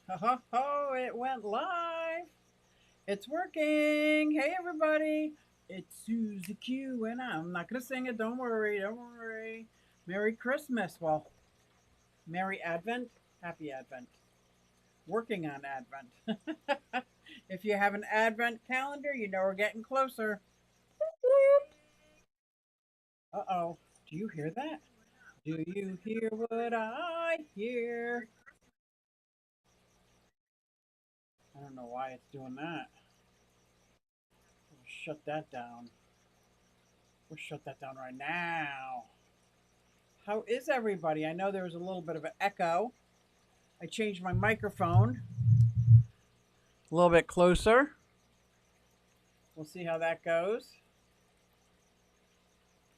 Ho, ho, ho, it went live. It's working. Hey, everybody. It's Susie Q, and I'm not going to sing it. Don't worry. Don't worry. Merry Christmas. Well, Merry Advent. Happy Advent. Working on Advent. If you have an Advent calendar, you know we're getting closer. Uh oh. Do you hear that? Do you hear what I hear? I don't know why it's doing that. We'll shut that down. We'll shut that down right now. How is everybody? I know there was a little bit of an echo. I changed my microphone a little bit closer. We'll see how that goes.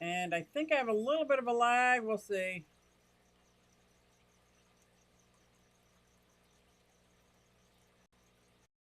And I think I have a little bit of a lag. We'll see.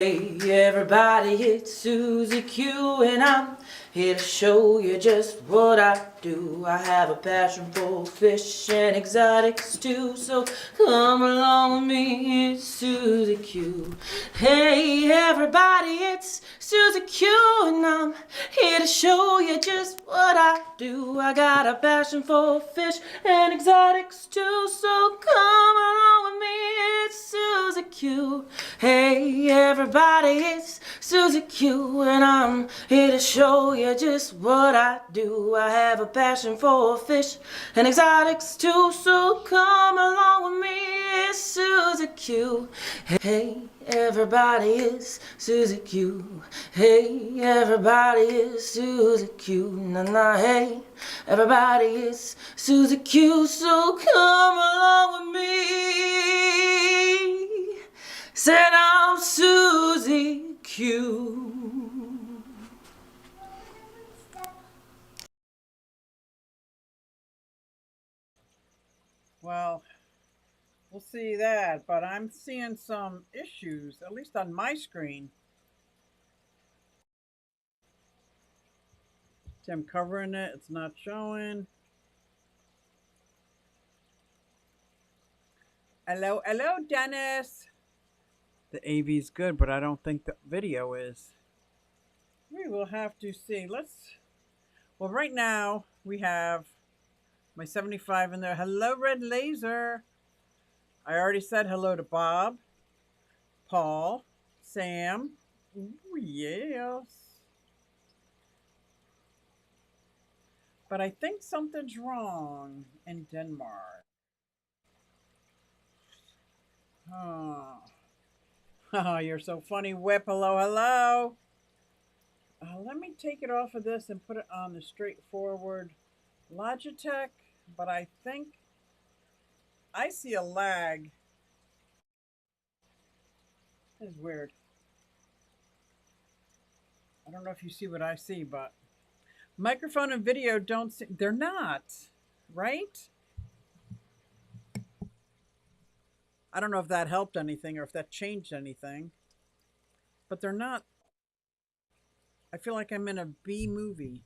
Hey everybody, it's Susie Q and I'm here to show you just what I do. I have a passion for fish and exotics too, so come along with me, it's Susie Q. Hey everybody, it's Susie Q and I'm here to show you just what I do. I got a passion for fish and exotics too, so come along with me, it's Susie Q. Hey everybody, it's Susie Q and I'm here to show you just what I do. I have a passion for fish and exotics too, so come along with me, it's Susie Q. Hey everybody, it's Susie Q. Hey everybody, it's Susie Q. Nah nah, hey everybody, it's Susie Q, so come along with me. Said I'm Susie Q. Well, we'll see that. But I'm seeing some issues, at least on my screen. See, I'm covering it. It's not showing. Hello, hello, Dennis. The AV is good, but I don't think the video is. We will have to see. Well, right now we have my 75 in there. Hello, Red Laser. I already said hello to Bob, Paul, Sam. Ooh, yes. But I think something's wrong in Denmark. Oh, oh you're so funny, Whip. Hello, hello. Let me take it off of this and put it on the straightforward Logitech. But I think I see a lag. This is weird. I don't know if you see what I see, but microphone and video don't see, they're not, right? I don't know if that helped anything or if that changed anything, but they're not. I feel like I'm in a B movie.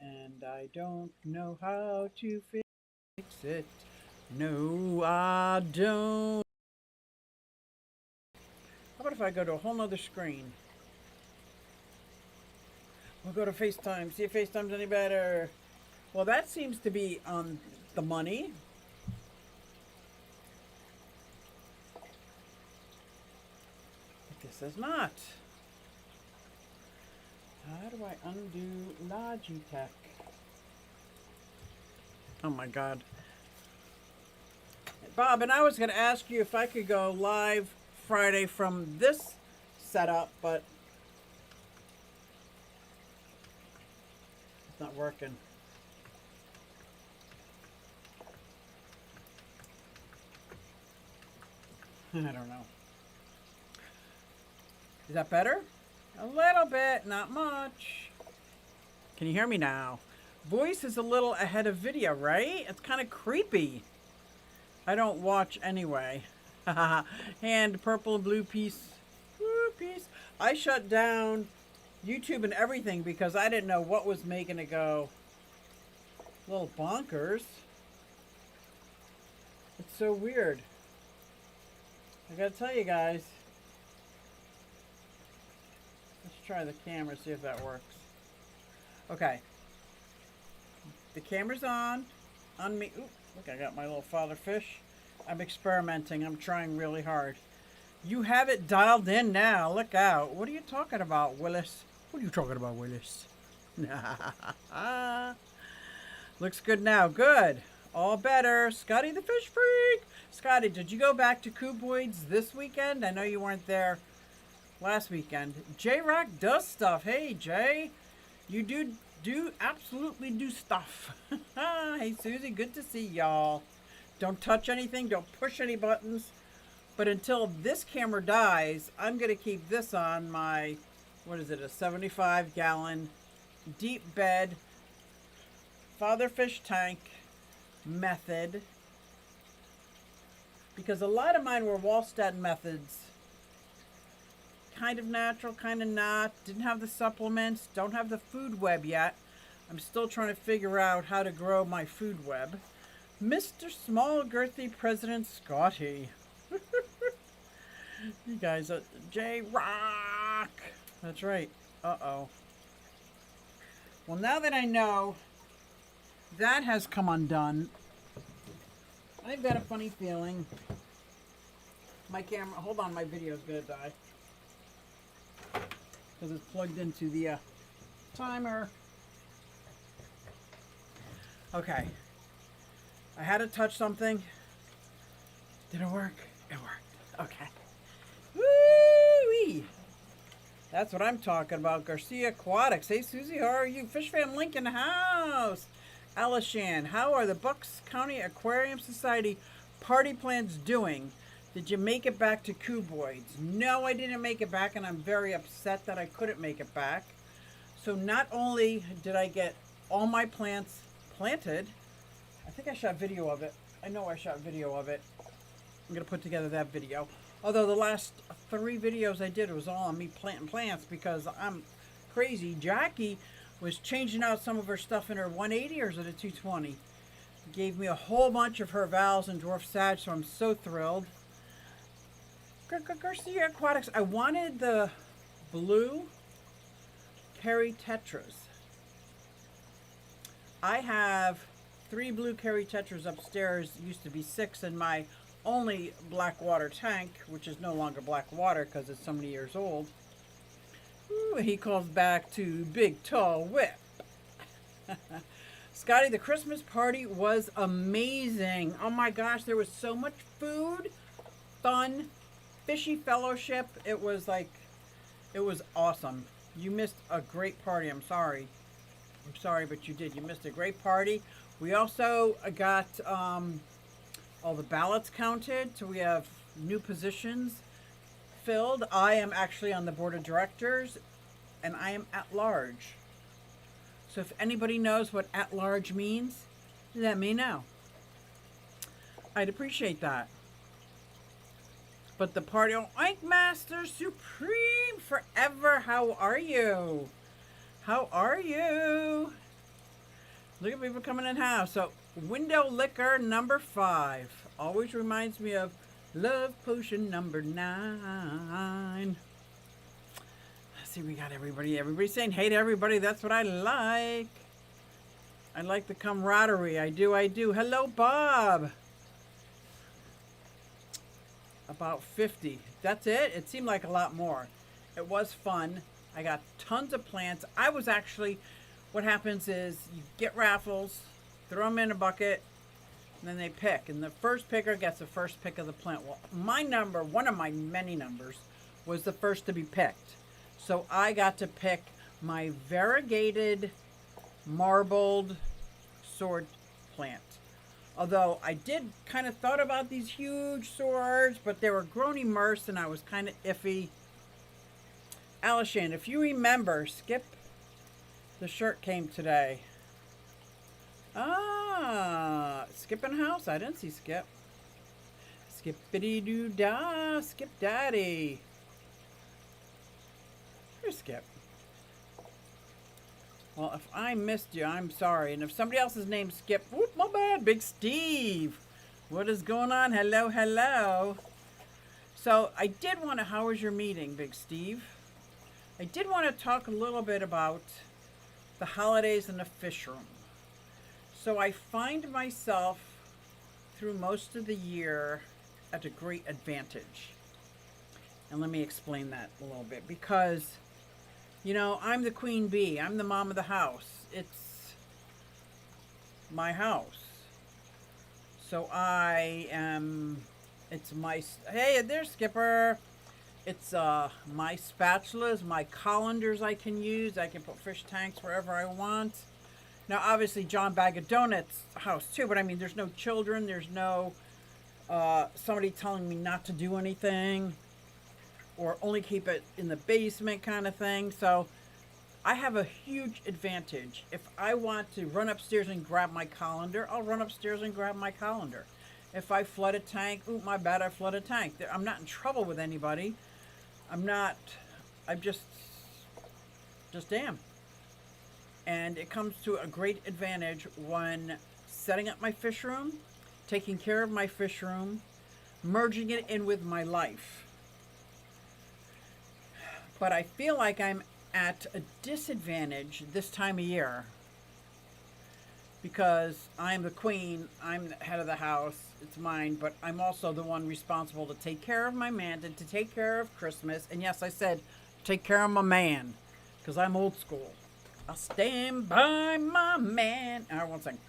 And I don't know how to fix it. No, I don't. How about if I go to a whole nother screen? We'll go to FaceTime, see if FaceTime's any better. Well, that seems to be on the money. But this is not. How do I undo Logitech? Oh my God. Bob, and I was going to ask you if I could go live Friday from this setup, but it's not working. I don't know. Is that better? A little bit, not much. Can you hear me now? Voice is a little ahead of video, right? It's kind of creepy. I don't watch anyway. And purple and blue piece. Blue piece. I shut down YouTube and everything because I didn't know what was making it go a little bonkers. It's so weird. I gotta tell you guys. Let's try the camera, see if that works. Okay. The camera's on me. Ooh, look, I got my little father fish. I'm experimenting. I'm trying really hard. You have it dialed in now. Look out. What are you talking about, Willis? What are you talking about, Willis? Looks good now. Good. All better. Scotty the Fish Freak. Scotty, did you go back to Cuboids this weekend? I know you weren't there last weekend. J-Rock does stuff. Hey, Jay. You do absolutely do stuff. Hey, Susie. Good to see y'all. Don't touch anything. Don't push any buttons. But until this camera dies, I'm going to keep this on my, what is it, a 75-gallon deep bed father fish tank method. Because a lot of mine were Wallstedt methods. Kind of natural, kind of not. Didn't have the supplements. Don't have the food web yet. I'm still trying to figure out how to grow my food web. Mr. Small Girthy President Scotty. You guys, J-Rock. That's right. Uh-oh. Well, now that I know that has come undone, I've got a funny feeling. My camera, hold on, my video's gonna die. Because it's plugged into the timer. Okay. I had to touch something. Did it work? It worked. Okay. Woo-wee! That's what I'm talking about. Garcia Aquatics. Hey, Susie, how are you? Fish Fan Link in the house. Alishan, how are the Bucks County Aquarium Society party plans doing? Did you make it back to Cuboids? No, I didn't make it back, and I'm very upset that I couldn't make it back. So not only did I get all my plants planted, I think I shot video of it. I know I shot video of it. I'm going to put together that video. Although the last 3 videos I did was all on me planting plants because I'm crazy. Jackie was changing out some of her stuff in her 180 or is it a 220? Gave me a whole bunch of her valves and dwarf sag, so I'm so thrilled. Garcia Aquatics. I wanted the blue Carry Tetras. I have 3 blue Carry Tetras upstairs. It used to be 6 in my only black water tank, which is no longer black water because it's so many years old. Ooh, he calls back to Big Tall Whip. Scotty, the Christmas party was amazing. Oh my gosh, there was so much food, fun, fishy fellowship. It was awesome. You missed a great party. I'm sorry, but you did. You missed a great party. We also got all the ballots counted, so we have new positions filled. I am actually on the board of directors, and I am at large. So if anybody knows what at large means, let me know. I'd appreciate that. But the party, oh, Ike Master Supreme Forever, how are you? How are you? Look at people coming in house. So window liquor number 5 always reminds me of love potion number 9. Let's see, we got everybody's saying hey to everybody. That's what I like. I like the camaraderie. I do. Hello, Bob. About 50. That's it? It seemed like a lot more. It was fun. I got tons of plants. I was actually, what happens is you get raffles, throw them in a bucket, and then they pick. And the first picker gets the first pick of the plant. Well, my number, one of my many numbers, was the first to be picked. So I got to pick my variegated marbled sword plant. Although I did kind of thought about these huge swords, but they were grown immersed and I was kind of iffy. Alishan, if you remember, Skip, the shirt came today. Ah, Skip in house. I didn't see Skip. Skippity-doo-dah, Skip Daddy. Here's Skip. Well, if I missed you, I'm sorry. And if somebody else's name's Skip, whoop, my bad. Big Steve. What is going on? Hello, hello. So I did want to, how was your meeting, Big Steve? I did want to talk a little bit about the holidays in the fish room. So I find myself through most of the year at a great advantage. And let me explain that a little bit, because, you know, I'm the queen bee. I'm the mom of the house. It's my house. So it's my, hey, there's Skipper. It's my spatulas, my colanders I can use. I can put fish tanks wherever I want. Now, obviously, John Bag of Donuts house too, but I mean, there's no children. There's no somebody telling me not to do anything or only keep it in the basement kind of thing. So I have a huge advantage. If I want to run upstairs and grab my colander, I'll run upstairs and grab my colander. If I flood a tank, ooh, my bad, I flood a tank. I'm not in trouble with anybody. I'm just am. And it comes to a great advantage when setting up my fish room, taking care of my fish room, merging it in with my life. But I feel like I'm at a disadvantage this time of year because I'm the queen, I'm the head of the house, it's mine, but I'm also the one responsible to take care of my man and to take care of Christmas. And yes, I said take care of my man because I'm old school. I'll stand by my man. All right, one second.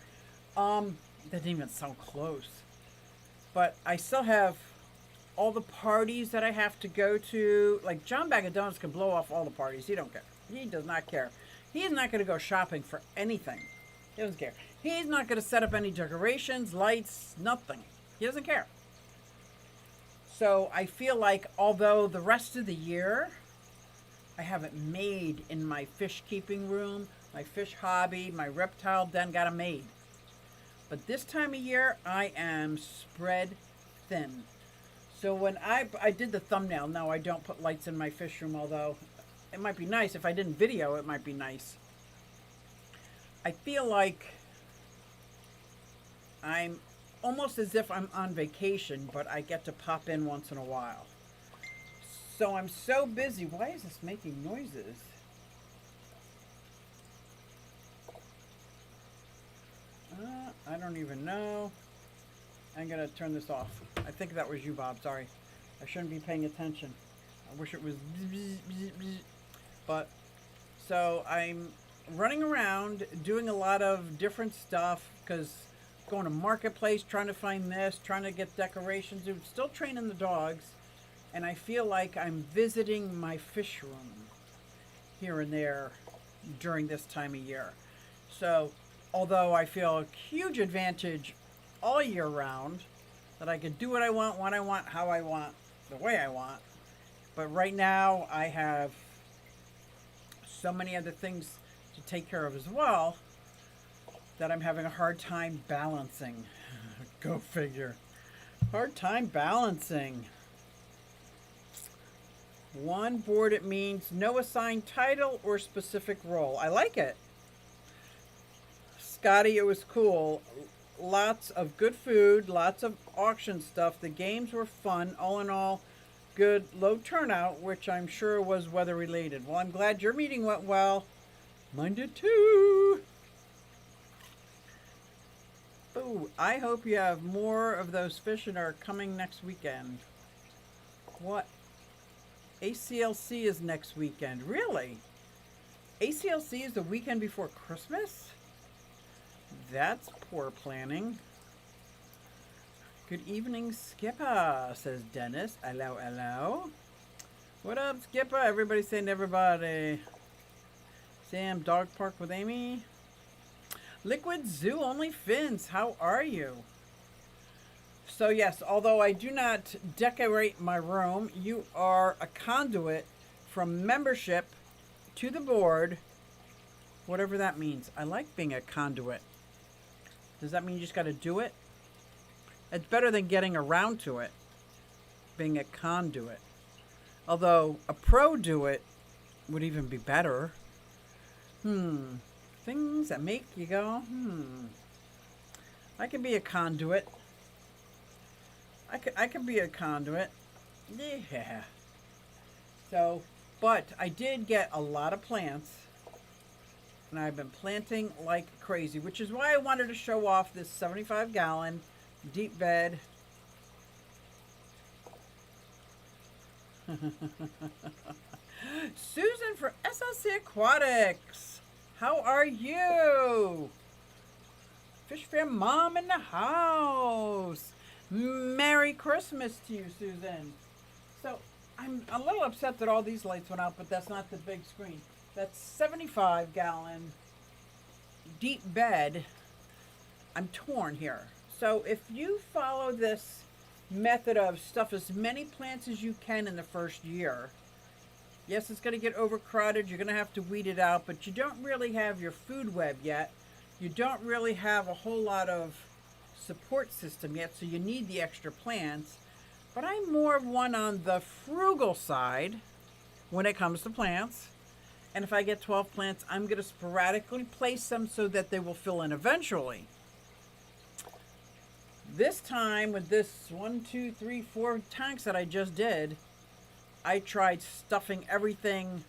That didn't even sound close. But I still have all the parties that I have to go to. Like John Bag of Donuts can blow off all the parties. He don't care. He does not care. He's not going to go shopping for anything. He doesn't care. He's not going to set up any decorations, lights, nothing. He doesn't care. So I feel like although the rest of the year I have it made in my fish keeping room, my fish hobby, my reptile den got a maid. But this time of year, I am spread thin. So when I did the thumbnail, no, I don't put lights in my fish room, although it might be nice. If I didn't video, it might be nice. I feel like I'm almost as if I'm on vacation, but I get to pop in once in a while. So I'm so busy. Why is this making noises? I don't even know. I'm going to turn this off. I think that was you, Bob. Sorry. I shouldn't be paying attention. I wish it was... But, so I'm running around doing a lot of different stuff because going to Marketplace, trying to find this, trying to get decorations, still training the dogs. And I feel like I'm visiting my fish room here and there during this time of year. So, although I feel a huge advantage all year round, that I can do what I want, when I want, how I want, the way I want. But right now, I have so many other things to take care of as well that I'm having a hard time balancing. Go figure. Hard time balancing. One board, it means no assigned title or specific role. I like it. Scotty, it was cool. Lots of good food, lots of auction stuff. The games were fun. All in all, good, low turnout, which I'm sure was weather related. Well, I'm glad your meeting went well. Mine did too. Ooh, I hope you have more of those fish and are coming next weekend. What? ACLC is next weekend. Really? ACLC is the weekend before Christmas? That's poor planning. Good evening, Skipper, says Dennis. Hello, hello. What up, Skipper? Everybody saying everybody. Sam, dog park with Amy. Liquid Zoo, only fins. How are you? So yes, although I do not decorate my room, you are a conduit from membership to the board, whatever that means. I like being a conduit. Does that mean you just got to do it? It's better than getting around to it, being a conduit. Although a pro do it would even be better. Things that make you go, I can be a conduit. I could be a conduit. Yeah. So, but I did get a lot of plants, and I've been planting like crazy, which is why I wanted to show off this 75-gallon deep bed. Susan from SLC Aquatics. How are you? Fish Fam Mom in the house. Merry Christmas to you, Susan. So I'm a little upset that all these lights went out, but that's not the big screen. That's 75-gallon deep bed. I'm torn here. So if you follow this method of stuff as many plants as you can in the first year, yes, it's going to get overcrowded. You're going to have to weed it out, but you don't really have your food web yet. You don't really have a whole lot of support system yet, so you need the extra plants. But I'm more of one on the frugal side when it comes to plants. And if I get 12 plants, I'm going to sporadically place them so that they will fill in eventually. This time with this 1, 2, 3, 4 tanks that I just did, I tried stuffing everything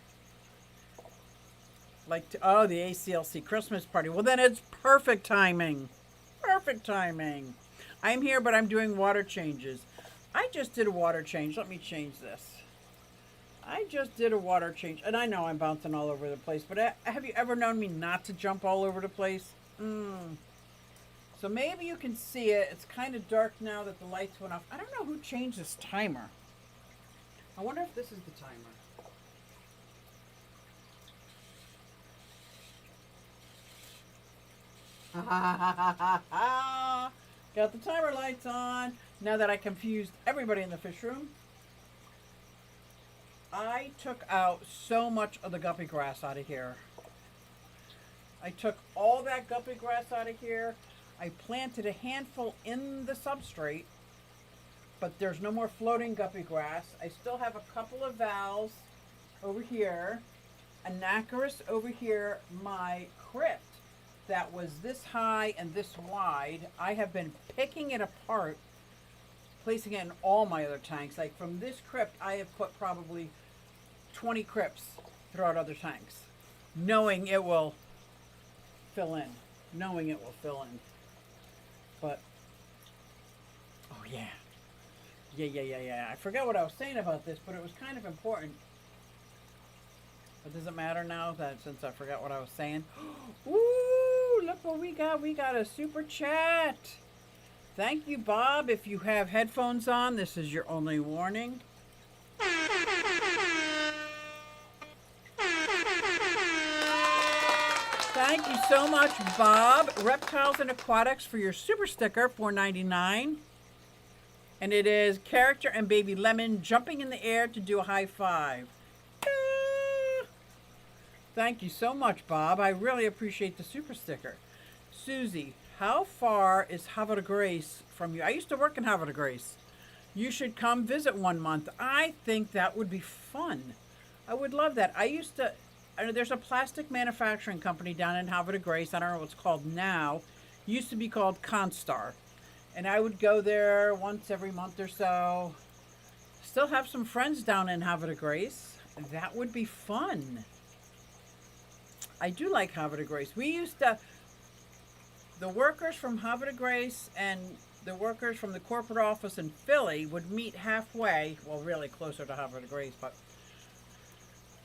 like, the ACLC Christmas party. Well, then it's perfect timing. Perfect timing. I'm here, but I'm doing water changes. I just did a water change. Let me change this. I just did a water change. And I know I'm bouncing all over the place, but have you ever known me not to jump all over the place? So maybe you can see it. It's kind of dark now that the lights went off. I don't know who changed this timer. I wonder if this is the timer. Got the timer lights on. Now that I confused everybody in the fish room, I took out so much of the guppy grass out of here. I took all that guppy grass out of here. I planted a handful in the substrate, but there's no more floating guppy grass. I still have a couple of valves over here, a Anacharis over here, my crypt that was this high and this wide. I have been picking it apart, placing it in all my other tanks. Like from this crypt, I have put probably 20 crypts throughout other tanks, knowing it will fill in. But, oh yeah. Yeah. I forgot what I was saying about this, but it was kind of important. But does it matter now that since I forgot what I was saying? Ooh, look what we got. We got a super chat. Thank you, Bob. If you have headphones on, this is your only warning. Thank you so much, Bob. Reptiles and Aquatics for your super sticker, $4.99. And it is Character and Baby Lemon jumping in the air to do a high five. Thank you so much, Bob. I really appreciate the super sticker. Susie, how far is Havre de Grace from you? I used to work in Havre de Grace. You should come visit one month. I think that would be fun. I would love that. There's a plastic manufacturing company down in Havre de Grace. I don't know what it's called now. It used to be called Constar. And I would go there once every month or so. Still have some friends down in Havre de Grace. That would be fun. I do like Havre de Grace. The workers from Havre de Grace and the workers from the corporate office in Philly would meet halfway, well, really closer to Havre de Grace, but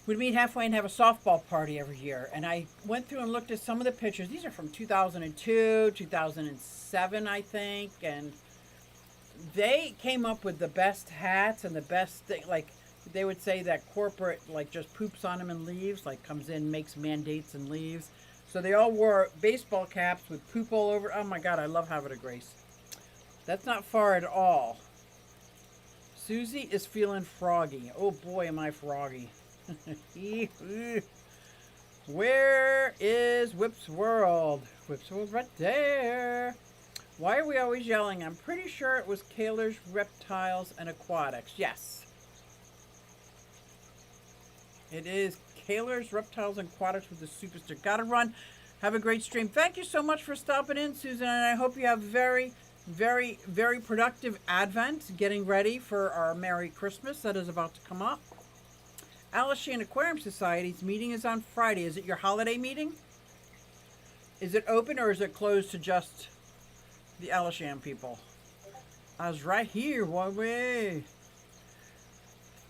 we'd meet halfway and have a softball party every year. And I went through and looked at some of the pictures. These are from 2002, 2007, I think. And they came up with the best hats and the best thing. Like, they would say that corporate, like, just poops on them and leaves, like, comes in, makes mandates and leaves. So they all wore baseball caps with poop all over. Oh, my God, I love Havre de Grace. That's not far at all. Susie is feeling froggy. Oh, boy, am I froggy. Where is Whip's World? Whip's World right there. Why are we always yelling? I'm pretty sure it was Kaler's Reptiles and Aquatics. Yes. It is Kaler's Reptiles and Aquatics with the Superstar. Gotta run. Have a great stream. Thank you so much for stopping in, Susan, and I hope you have very, Very, very productive Advent, getting ready for our Merry Christmas that is about to come up. Alishan Aquarium Society's meeting is on Friday. Is it your holiday meeting? Is it open or is it closed to just the Alishan people? I was right here, one way.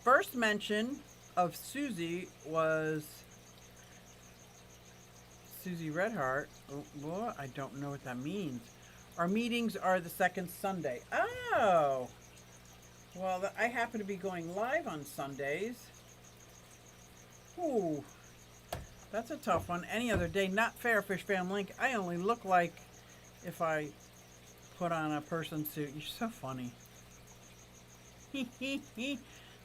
First mention of Susie was Susie Redheart. What? I don't know what that means. Our meetings are the second Sunday. Oh! Well, I happen to be going live on Sundays. Ooh. That's a tough one. Any other day, not fair, Fish Fam Link. I only look like if I put on a person suit. You're so funny.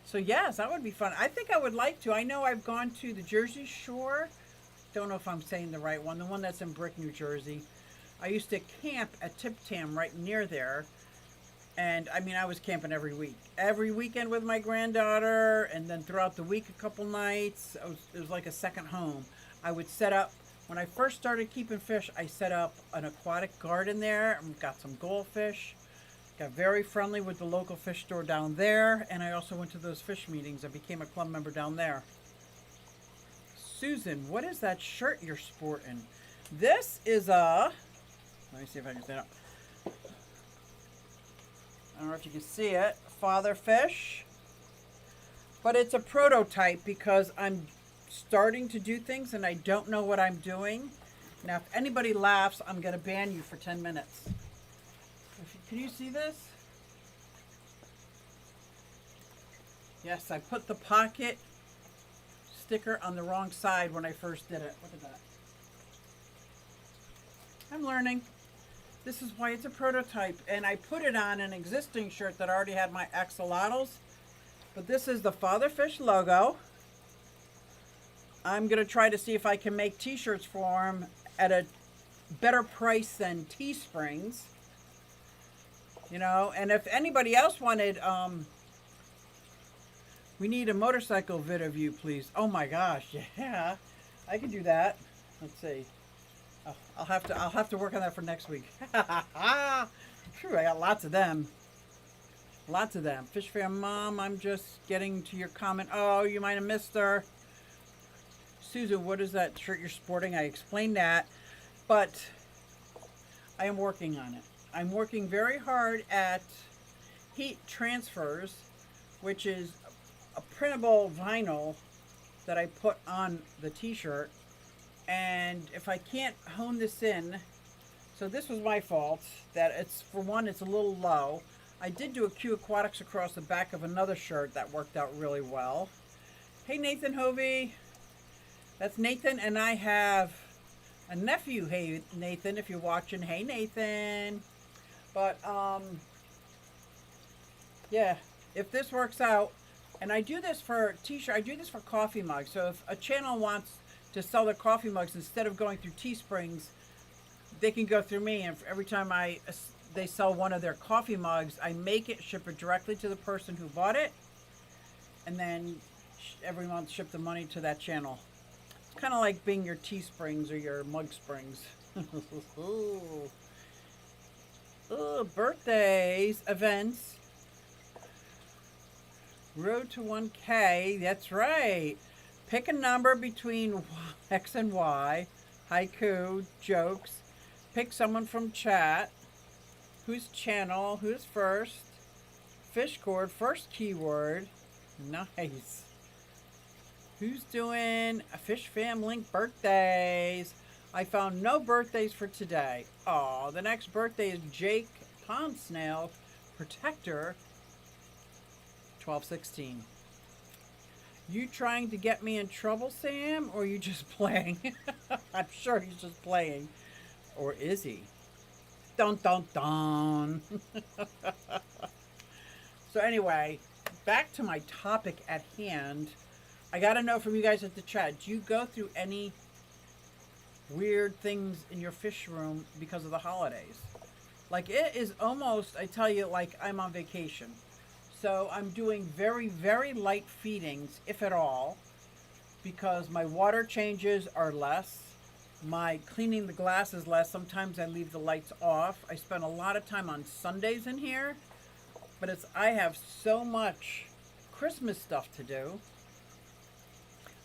So yes, that would be fun. I think I would like to. I know I've gone to the Jersey Shore. Don't know if I'm saying the right one. The one that's in Brick, New Jersey. I used to camp at Tip Tam right near there. And I mean, I was camping every week. Every weekend with my granddaughter. And then throughout the week, a couple nights. It was like a second home. I would set up, when I first started keeping fish, I set up an aquatic garden there. And got some goldfish. Got very friendly with the local fish store down there. And I also went to those fish meetings. I became a club member down there. Susan, what is that shirt you're sporting? This is a... Let me see if I can stand up. I don't know if you can see it. Father fish. But it's a prototype because I'm starting to do things and I don't know what I'm doing. Now, if anybody laughs, I'm going to ban you for 10 minutes. Can you see this? Yes, I put the pocket sticker on the wrong side when I first did it. Look at that. I'm learning. This is why it's a prototype. And I put it on an existing shirt that already had my axolotls. But this is the Father Fish logo. I'm going to try to see if I can make t-shirts for them at a better price than Teesprings. You know, and if anybody else wanted, we need a motorcycle vid of you, please. Oh my gosh, yeah, I can do that. Let's see. Oh, I'll have to work on that for next week. True, I got lots of them. Lots of them. Fish Fam Mom, I'm just getting to your comment. Oh, you might have missed her. Susan, what is that shirt you're sporting? I explained that, but I am working on it. I'm working very hard at Heat Transfers, which is a printable vinyl that I put on the t-shirt. And if I can't hone this in, so this was my fault, that it's, for one, it's a little low. I did do a Q Aquatics across the back of another shirt that worked out really well. Hey Nathan Hovey, that's Nathan, and I have a nephew. Hey Nathan, if you're watching, hey Nathan. But yeah, if this works out, and I do this for t-shirt, I do this for coffee mugs. So if a channel wants to sell their coffee mugs, instead of going through Teesprings, they can go through me. And every time they sell one of their coffee mugs, I make it, ship it directly to the person who bought it, and then every month ship the money to that channel. It's kind of like being your Teesprings or your Mug Springs. Ooh, birthdays, events. Road to 1K, that's right. Pick a number between X and Y. Haiku, jokes. Pick someone from chat. Whose channel, who's first. Fish cord, first keyword. Nice. Who's doing a Fish Fam Link birthdays? I found no birthdays for today. Oh, the next birthday is Jake Pond Snail Protector 12/16. You trying to get me in trouble, Sam, or are you just playing? I'm sure he's just playing. Or is he? Dun dun dun. So anyway, back to my topic at hand. I gotta know from you guys at the chat, do you go through any weird things in your fish room because of the holidays? Like, it is almost, I tell you, like I'm on vacation. So I'm doing very, very light feedings, if at all, because my water changes are less. my cleaning the glasses less. Sometimes I leave the lights off. I spend a lot of time on Sundays in here, but I have so much Christmas stuff to do.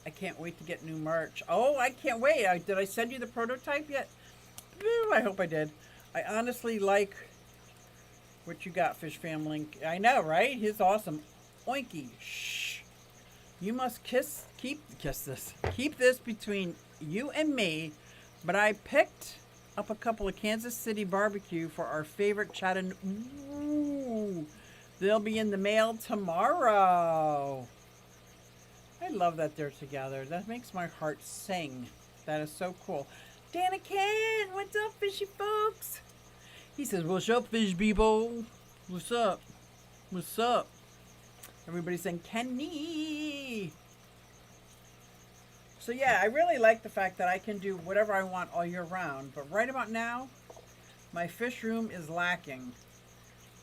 I can't wait to get new merch. Oh, I can't wait. Did I send you the prototype yet? Ooh, I hope I did. I honestly like what you got, Fish Family. I know, right? He's awesome. Oinky. Shh. You must keep this between you and me. But I picked up a couple of Kansas City barbecue for our favorite Chattanooga. Ooh. They'll be in the mail tomorrow. I love that they're together. That makes my heart sing. That is so cool. Daniken, what's up, fishy folks? He says, what's up, fish people? What's up? What's up? Everybody's saying, Kenny. So yeah, I really like the fact that I can do whatever I want all year round. But right about now, my fish room is lacking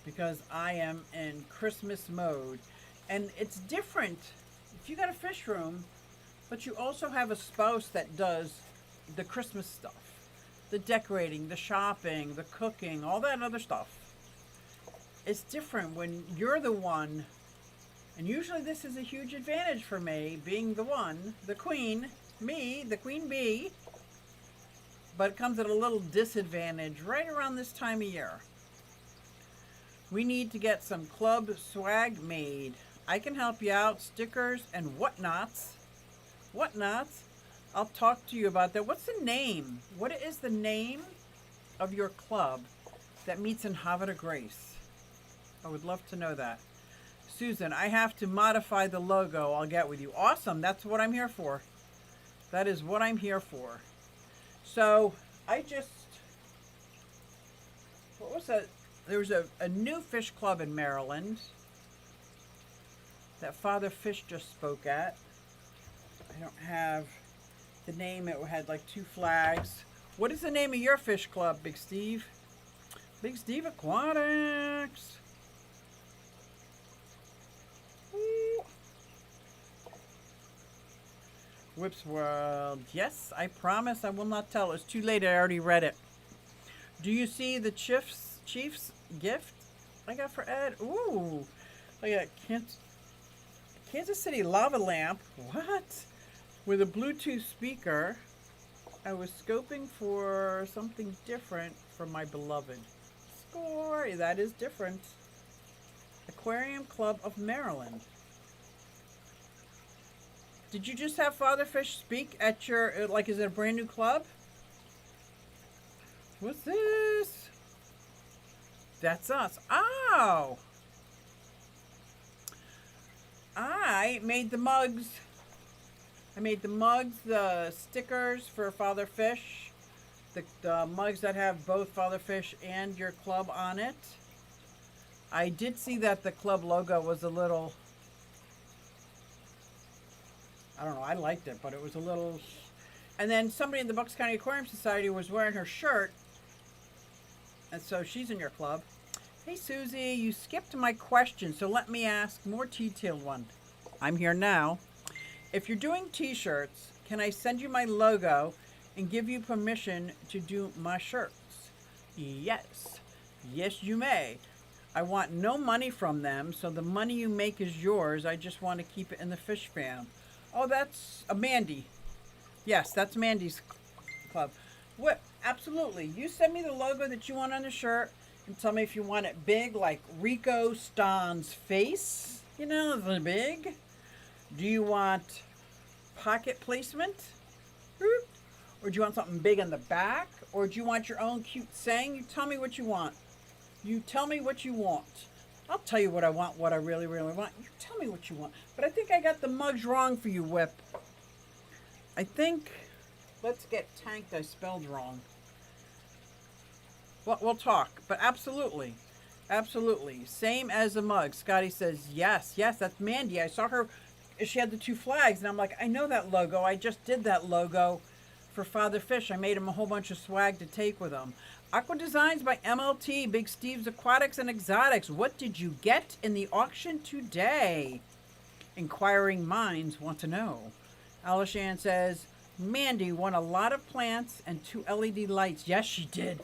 because I am in Christmas mode. And it's different if you got a fish room, but you also have a spouse that does the Christmas stuff. The decorating, the shopping, the cooking, all that other stuff. It's different when you're the one, and usually this is a huge advantage for me, being the one, the queen, me, the queen bee, but it comes at a little disadvantage right around this time of year. We need to get some club swag made. I can help you out, stickers and whatnots. Whatnots? I'll talk to you about that. What's the name? What is the name of your club that meets in Havre de Grace? I would love to know that. Susan, I have to modify the logo. I'll get with you. Awesome. That's what I'm here for. That is what I'm here for. So what was that? There was a new fish club in Maryland that Father Fish just spoke at. I don't have the name. It had like 2 flags. What is the name of your fish club, Big Steve? Big Steve Aquatics. Ooh. Whips World. Yes, I promise I will not tell. It's too late. I already read it. Do you see the Chiefs gift I got for Ed? Ooh. I got Kansas City lava lamp. What? With a Bluetooth speaker. I was scoping for something different for my beloved. Score. That is different. Aquarium Club of Maryland. Did you just have Father Fish speak at your, like, is it a brand new club? What's this? That's us. Oh! I made the mugs. I made the mugs, the stickers for Father Fish. The mugs that have both Father Fish and your club on it. I did see that the club logo was a little, I don't know, I liked it, but it was a little, and then somebody in the Bucks County Aquarium Society was wearing her shirt, and so she's in your club. Hey Susie, you skipped my question, so let me ask more detailed one. I'm here now. If you're doing t-shirts, can I send you my logo and give you permission to do my shirts? Yes. Yes, you may. I want no money from them, so the money you make is yours. I just want to keep it in the fish fam. Oh, that's Mandy. Yes, that's Mandy's club. What? Absolutely. You send me the logo that you want on the shirt and tell me if you want it big, like Rico Stan's face. You know, the big. Do you want pocket placement? Or do you want something big on the back? Or do you want your own cute saying? You tell me what you want. You tell me what you want. I'll tell you what I want, what I really, really want. You tell me what you want. But I think I got the mugs wrong for you, Whip. I think, let's get tanked, I spelled wrong. Well, we'll talk, but absolutely. Absolutely. Same as the mug. Scotty says, yes, that's Mandy. I saw her, she had the 2 flags, and I'm like, I know that logo. I just did that logo for Father Fish. I made him a whole bunch of swag to take with him. Aqua Designs by MLT, Big Steve's Aquatics and Exotics. What did you get in the auction today? Inquiring minds want to know. Alishan says, Mandy won a lot of plants and 2 LED lights. Yes, she did.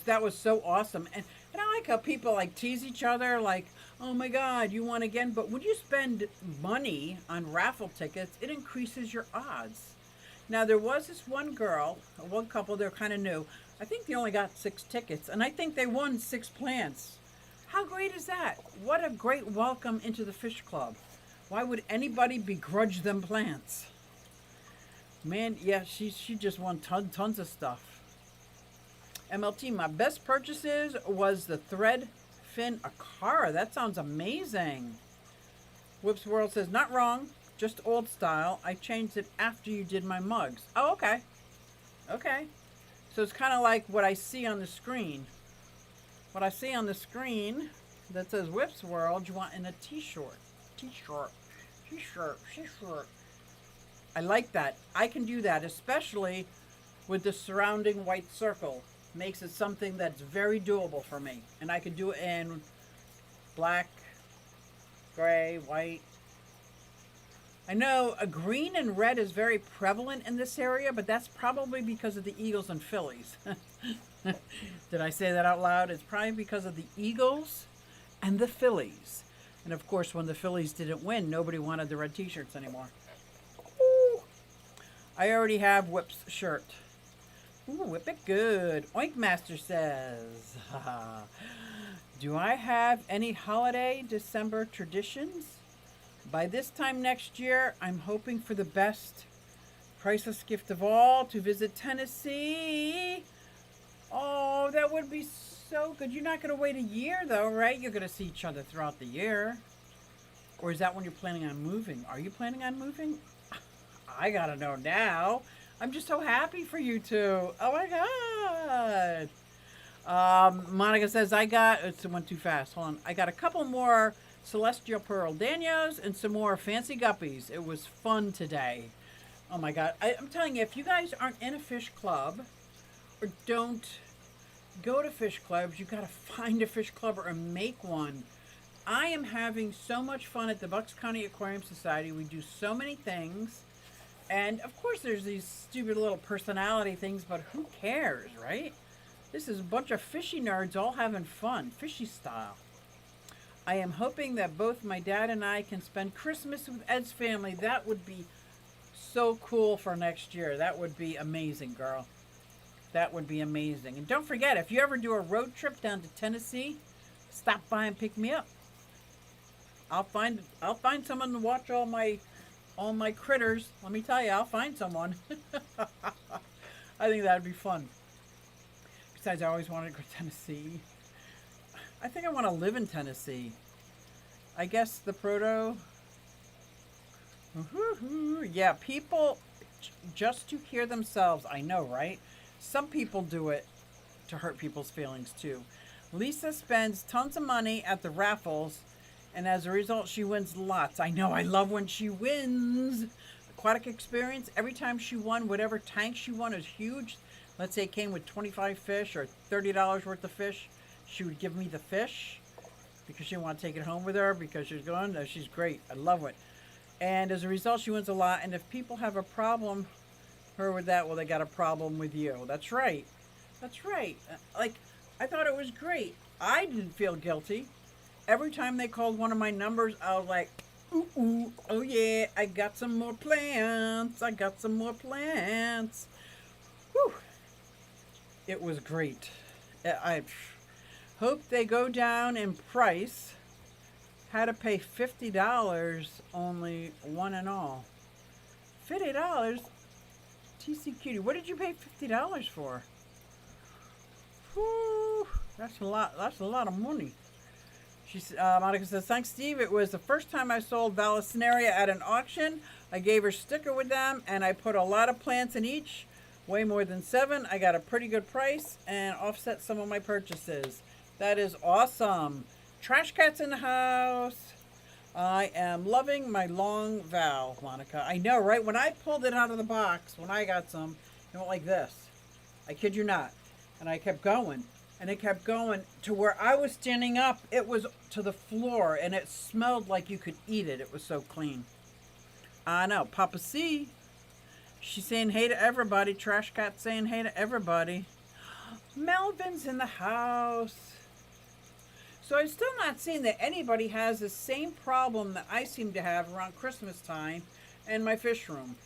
That was so awesome. And I like how people like tease each other like, oh my God, you won again. But when you spend money on raffle tickets, it increases your odds. Now, there was this one couple, they're kind of new. I think they only got 6 tickets, and I think they won 6 plants. How great is that? What a great welcome into the fish club. Why would anybody begrudge them plants? Man, yeah, she just won tons of stuff. MLT, my best purchases was the thread fin Akara. That sounds amazing. Whips World says, not wrong, just old style. I changed it after you did my mugs. Oh, okay. Okay. So it's kind of like what I see on the screen. What I see on the screen that says Whips World, you want in a t-shirt. T-shirt. I like that. I can do that, especially with the surrounding white circle. Makes it something that's very doable for me. And I can do it in black, gray, white. I know a green and red is very prevalent in this area, but that's probably because of the Eagles and Phillies. Did I say that out loud? It's probably because of the Eagles and the Phillies. And of course, when the Phillies didn't win, nobody wanted the red t-shirts anymore. Ooh. I already have Whip's shirt. Ooh, whip it good. Oink Master says, do I have any holiday December traditions? By this time next year, I'm hoping for the best. Priceless gift of all, to visit Tennessee. Oh, that would be so good. You're not going to wait a year, though, right? You're going to see each other throughout the year. Or is that when you're planning on moving? Are you planning on moving? I got to know now. I'm just so happy for you two. Oh, my God. Monica says, it went too fast. Hold on. I got a couple more Celestial Pearl Danios and some more Fancy Guppies. It was fun today. Oh, my God. I'm telling you, if you guys aren't in a fish club or don't go to fish clubs, you got to find a fish club or make one. I am having so much fun at the Bucks County Aquarium Society. We do so many things. And, of course, there's these stupid little personality things, but who cares, right? This is a bunch of fishy nerds all having fun, fishy style. I am hoping that both my dad and I can spend Christmas with Ed's family. That would be so cool for next year. That would be amazing, girl. That would be amazing. And don't forget, if you ever do a road trip down to Tennessee, stop by and pick me up. I'll find someone to watch all my critters. Let me tell you, I'll find someone. I think that'd be fun. Besides, I always wanted to go to Tennessee. I think I want to live in Tennessee. I guess the proto. Yeah, people just to hear themselves. I know, right? Some people do it to hurt people's feelings too. Lisa spends tons of money at the raffles, and as a result, she wins lots. I know, I love when she wins. Aquatic Experience, every time she won, whatever tank she won is huge. Let's say it came with 25 fish or $30 worth of fish. She would give me the fish because she didn't want to take it home with her because she's going. No, she's great. I love it. And as a result, she wins a lot. And if people have a problem with that, well, they got a problem with you. That's right. That's right. Like, I thought it was great. I didn't feel guilty. Every time they called one of my numbers, I was like, ooh, oh yeah, I got some more plants. I got some more plants. Whew. It was great. I hope they go down in price. Had to pay $50 only, one and all. $50? TC Cutie, what did you pay $50 for? Whew, that's a lot. That's a lot of money. Monica says, thanks, Steve. It was the first time I sold Vallisneria at an auction. I gave her sticker with them, and I put a lot of plants in each, way more than 7. I got a pretty good price and offset some of my purchases. That is awesome. Trash Cat's in the house. I am loving my long Val, Monica. I know, right? When I pulled it out of the box, when I got some, it went like this. I kid you not. And I kept going. And it kept going to where I was standing up. It was to the floor, and it smelled like you could eat it. It was so clean. I know. Papa C. She's saying hey to everybody. Trash Cat saying hey to everybody. Melvin's in the house. So I'm still not seeing that anybody has the same problem that I seem to have around Christmas time in my fish room.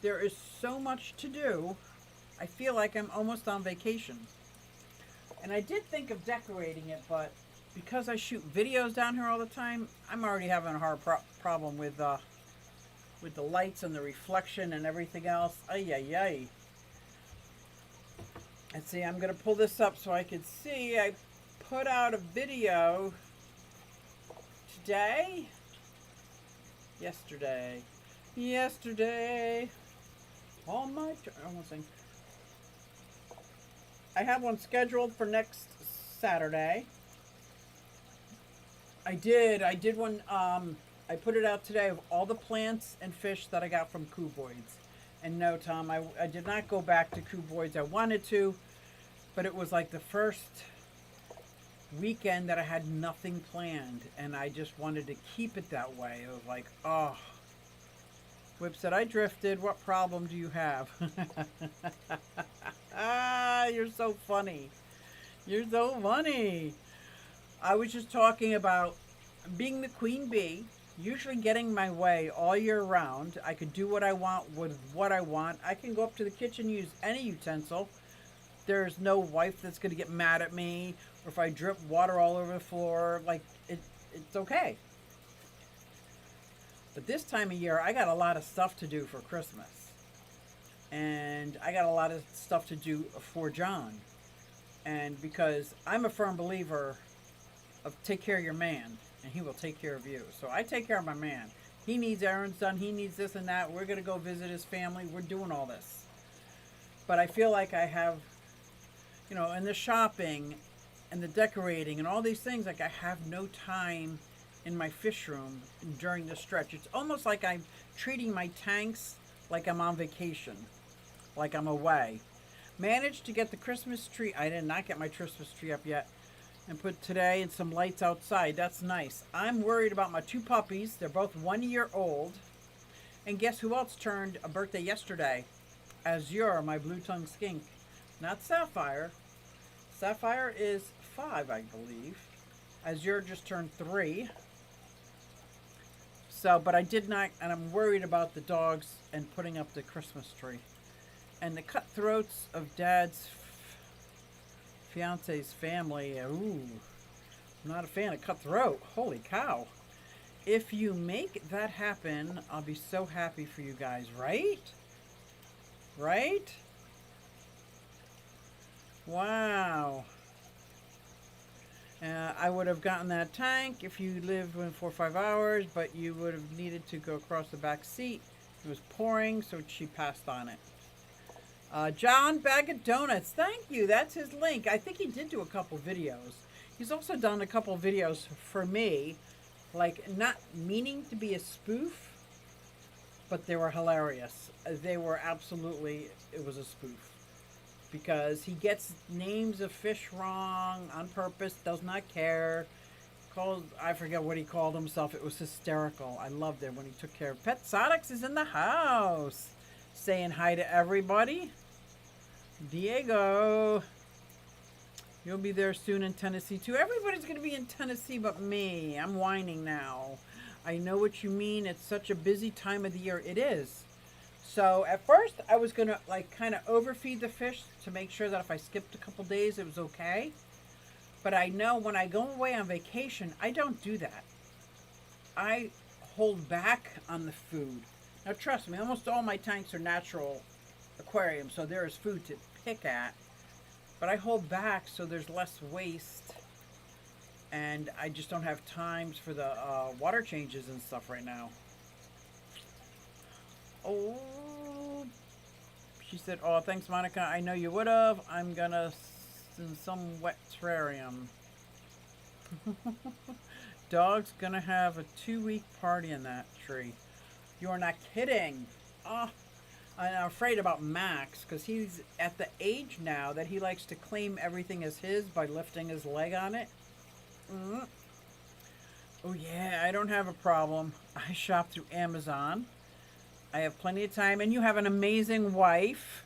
There is so much to do. I feel like I'm almost on vacation. And I did think of decorating it, but because I shoot videos down here all the time, I'm already having a hard problem with the lights and the reflection and everything else. Ay, ay, ay. Let's see, I'm going to pull this up so I can see. I put out a video today. Yesterday. On my... almost saying. I have one scheduled for next Saturday. I did one, I put it out today of all the plants and fish that I got from Cuboids. And no, Tom, I did not go back to Cuboids. I wanted to, but it was like the first weekend that I had nothing planned, and I just wanted to keep it that way. It was like, oh. Whip said, I drifted. What problem do you have? Ah, you're so funny. You're so funny. I was just talking about being the queen bee, usually getting my way all year round. I could do what I want with what I want. I can go up to the kitchen, use any utensil. There's no wife that's going to get mad at me, or if I drip water all over the floor, like, it's okay. But this time of year, I got a lot of stuff to do for Christmas. And I got a lot of stuff to do for John. And because I'm a firm believer of take care of your man, and he will take care of you. So I take care of my man. He needs errands done. He needs this and that. We're going to go visit his family. We're doing all this. But I feel like I have, you know, and the shopping and the decorating and all these things, like I have no time in my fish room during the stretch. It's almost like I'm treating my tanks like I'm on vacation, like I'm away. Managed to get the Christmas tree. I did not get my Christmas tree up yet. And put today and some lights outside. That's nice. I'm worried about my two puppies. They're both 1 year old. And guess who else turned a birthday yesterday? Azure, my blue-tongued skink. Not Sapphire. Sapphire is 5, I believe. Azure just turned 3. So, but I did not, and I'm worried about the dogs and putting up the Christmas tree. And the cutthroats of Dad's fiance's family. Ooh, I'm not a fan of cutthroat. Holy cow. If you make that happen, I'll be so happy for you guys, right? Right? Wow. I would have gotten that tank if you lived within 4 or 5 hours, but you would have needed to go across the back seat. It was pouring, so she passed on it. John Bag of Donuts, thank you. That's his link. I think he did do a couple videos. He's also done a couple videos for me, like not meaning to be a spoof, but they were hilarious. They were absolutely, it was a spoof. Because he gets names of fish wrong on purpose, does not care. I forget what he called himself. It was hysterical. I loved it when he took care of Pet Sonics is in the house. Saying hi to everybody. Diego. You'll be there soon in Tennessee too. Everybody's going to be in Tennessee but me. I'm whining now. I know what you mean. It's such a busy time of the year. It is. So at first I was going to like kind of overfeed the fish to make sure that if I skipped a couple days it was okay. But I know when I go away on vacation, I don't do that. I hold back on the food. Now trust me, almost all my tanks are natural aquariums, so there is food to pick at. But I hold back so there's less waste. And I just don't have times for the water changes and stuff right now. Oh, she said, oh, thanks, Monica. I know you would have. I'm going to in some wet terrarium. Dog's going to have a 2-week party in that tree. You're not kidding. Oh, I'm afraid about Max because he's at the age now that he likes to claim everything as his by lifting his leg on it. Mm. Oh, yeah, I don't have a problem. I shop through Amazon. I have plenty of time, and you have an amazing wife.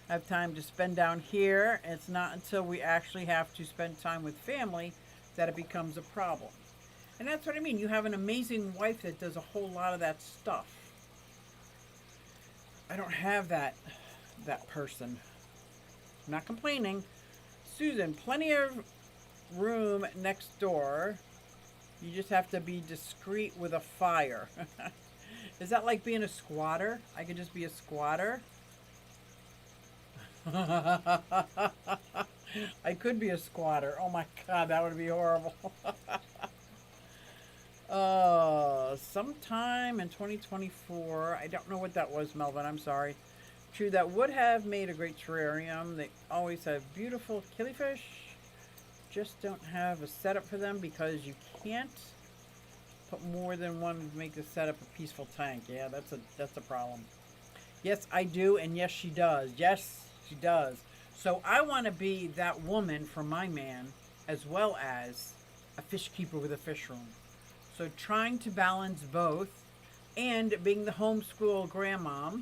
I have time to spend down here. It's not until we actually have to spend time with family that it becomes a problem. And that's what I mean. You have an amazing wife that does a whole lot of that stuff. I don't have that person. I'm not complaining. Susan, plenty of room next door. You just have to be discreet with a fire. Is that like being a squatter? I could just be a squatter. I could be a squatter. Oh my God, that would be horrible. Sometime in 2024, I don't know what that was, Melvin, I'm sorry. True, that would have made a great terrarium. They always have beautiful killifish. Just don't have a setup for them because you can't put more than one to make the setup a peaceful tank. Yeah, that's a problem. Yes, I do, and yes, she does. Yes, she does. So I want to be that woman for my man, as well as a fish keeper with a fish room. So trying to balance both, and being the homeschool grandmom.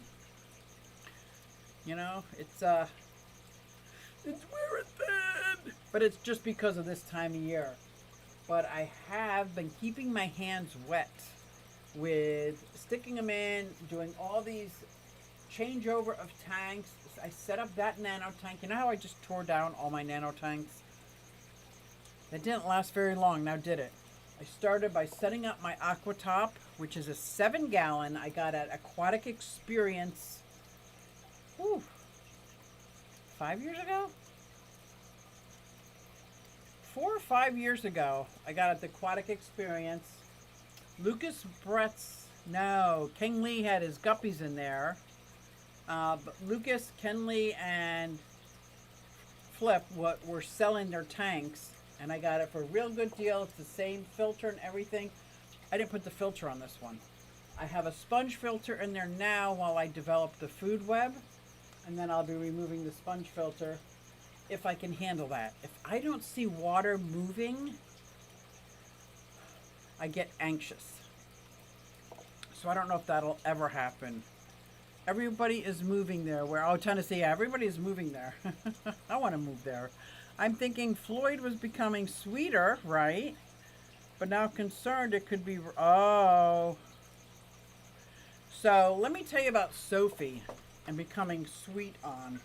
You know, it's where it's been. But it's just because of this time of year. But I have been keeping my hands wet with sticking them in, doing all these changeover of tanks. I set up that nano tank. You know how I just tore down all my nano tanks? That didn't last very long, now did it? I started by setting up my AquaTop, which is a 7-gallon I got at Aquatic Experience. Whew, 5 years ago? 4 or 5 years ago, I got at the Aquatic Experience. Lucas Brett's, no, King Lee had his guppies in there. But Lucas, Ken Lee, and Flip were selling their tanks, and I got it for a real good deal. It's the same filter and everything. I didn't put the filter on this one. I have a sponge filter in there now while I develop the food web, and then I'll be removing the sponge filter if I can handle that. If I don't see water moving, I get anxious. So I don't know if that'll ever happen. Everybody is moving there. Tennessee, everybody is moving there. I want to move there. I'm thinking Floyd was becoming sweeter, right? But now concerned it could be, oh. So let me tell you about Sophie and becoming sweet on.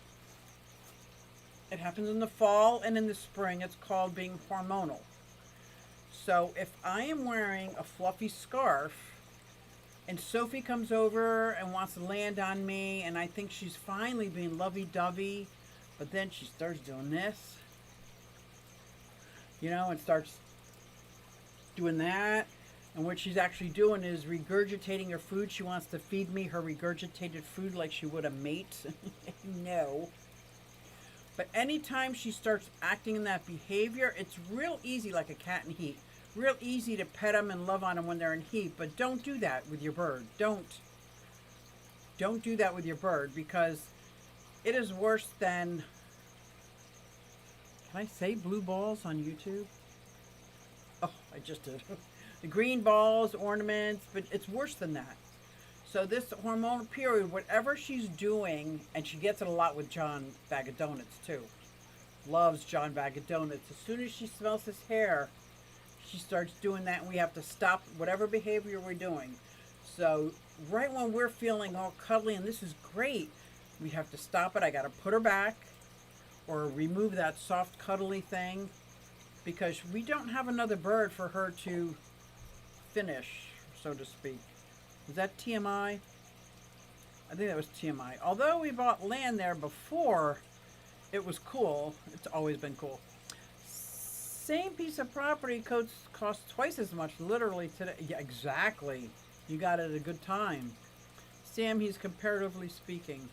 It happens in the fall and in the spring. It's called being hormonal. So if I am wearing a fluffy scarf, and Sophie comes over and wants to land on me, and I think she's finally being lovey-dovey, but then she starts doing this, you know, and starts doing that. And what she's actually doing is regurgitating her food. She wants to feed me her regurgitated food like she would a mate. No. But anytime she starts acting in that behavior, it's real easy, like a cat in heat. Real easy to pet them and love on them when they're in heat, but don't do that with your bird. Don't do that with your bird, because it is worse than, can I say blue balls on YouTube? Oh, I just did. The green balls, ornaments, but it's worse than that. So this hormonal period, whatever she's doing, and she gets it a lot with John Bag of Donuts too. Loves John Bag of Donuts. As soon as she smells his hair, she starts doing that, and we have to stop whatever behavior we're doing. So right when we're feeling all cuddly and this is great, we have to stop it. I got to put her back or remove that soft cuddly thing, because we don't have another bird for her to finish, so to speak. Is that TMI? I think that was TMI. Although we bought land there before, it was cool. It's always been cool. Same piece of property costs twice as much, literally today. Yeah, exactly. You got it at a good time. Sam, he's comparatively speaking.